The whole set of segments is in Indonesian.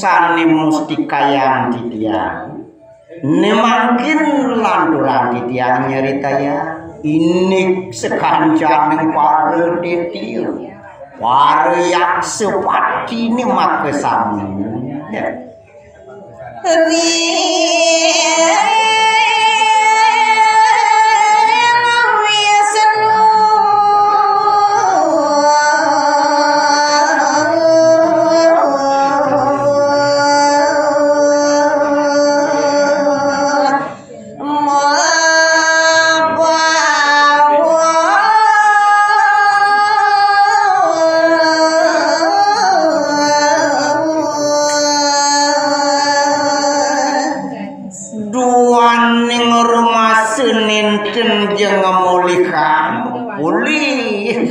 Sani mustikayang titiang nemakin landuran titiang nyeritaya ini sekancaning para titiang para yaksa pati ni makesami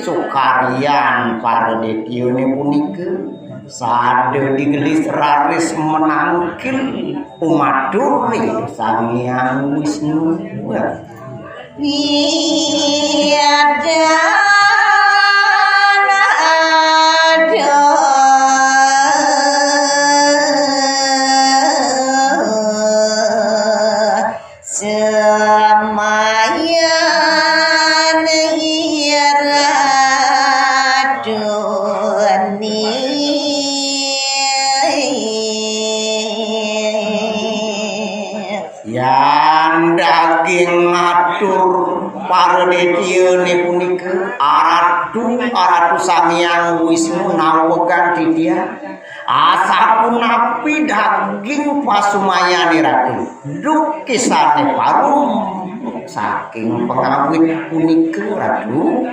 Sukarian para detione punika sade digelis raris menangkil umaduri Sang Wisnu yang daging ngatur para detione punika aratu Sang Hyang Wisnu nawekan dia asapunapi daging pasumayane ratu duk kisane parum saking pengawit punika ratu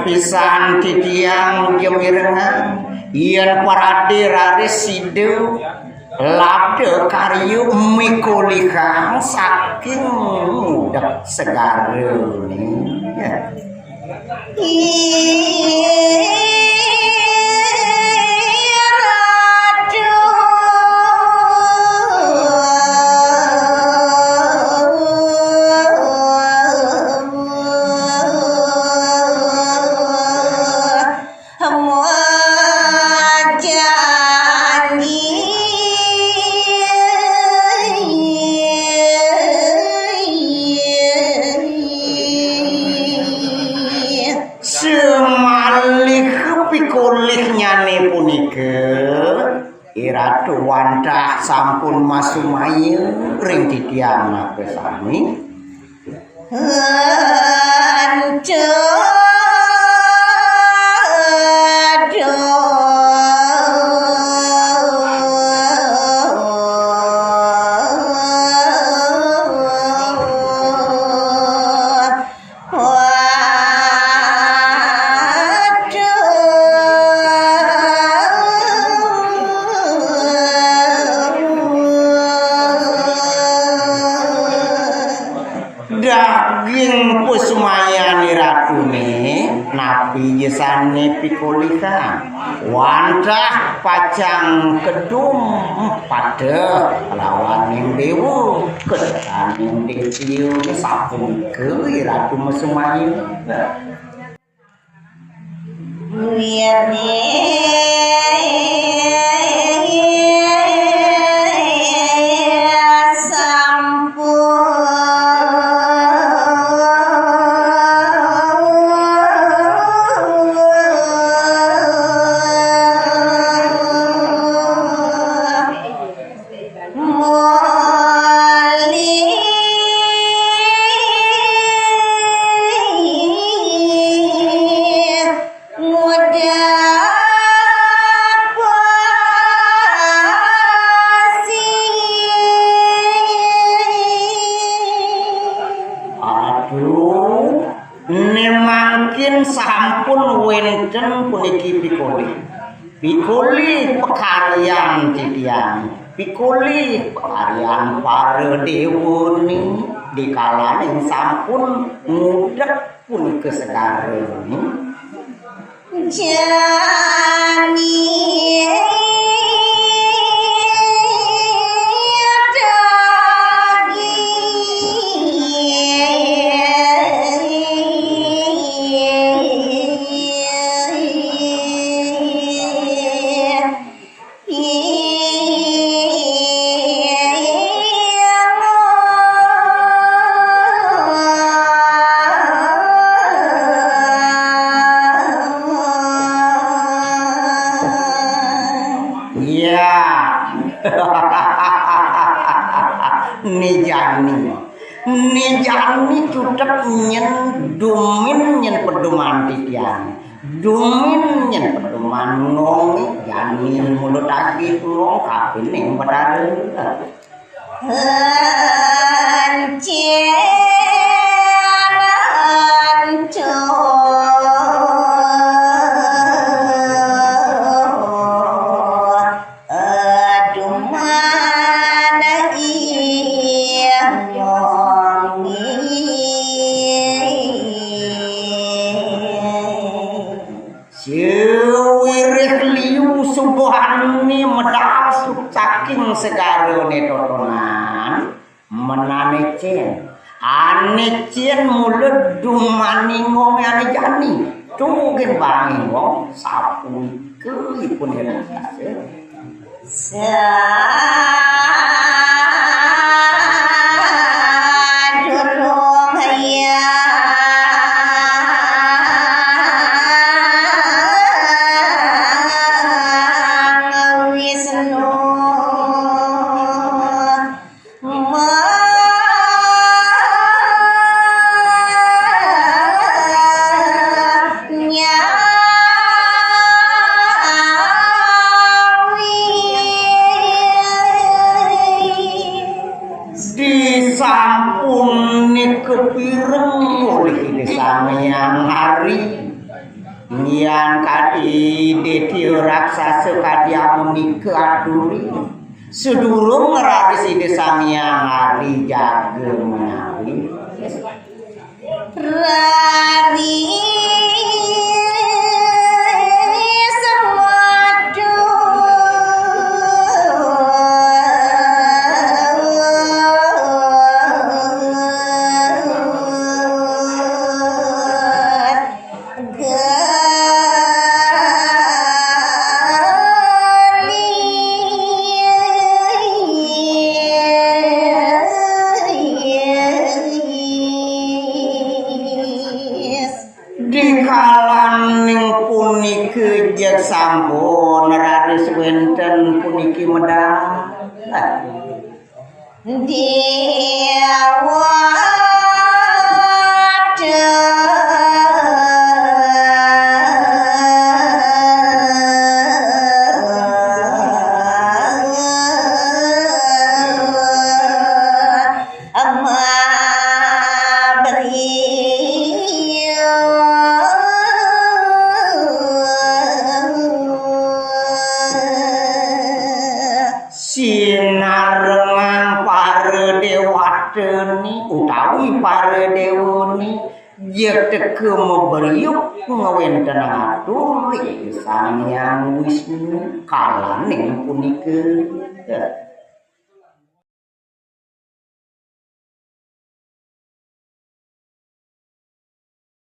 pisan titiang gemirengan yen parade raris sidew lade karyu mikulihang saking mudek segare pikulihnyane punika iratu wandah sampun masumaya ring titiang makesami daging pusmaya jesane ratune napi jesane pikolika wantah pacang kedum pada lawan dewa kedaning dewa sapun ke ratu Masumayu sampun wenten puniki pikuli pekaryan titiang pikuli pekaryan para dewani dikalaning sampun ngudek punika sedareni jani Nijani tutup nyen dumin nyen pedoman titian dumin nyen pedoman ngong jani mulut lagi ngong kapining padare segarone totonan menane cen ane cen mulut dumani ngome ane jani tugin bangi wong sapu keipun raksasa kadiamuni keaduri sedurung ngerawis ide samiang hari jaga menawi rari sampun raris wenten puniki medal dewa ya teke memberiuk ngawenten atur Sang Hyang Wisnu kalaning punikeun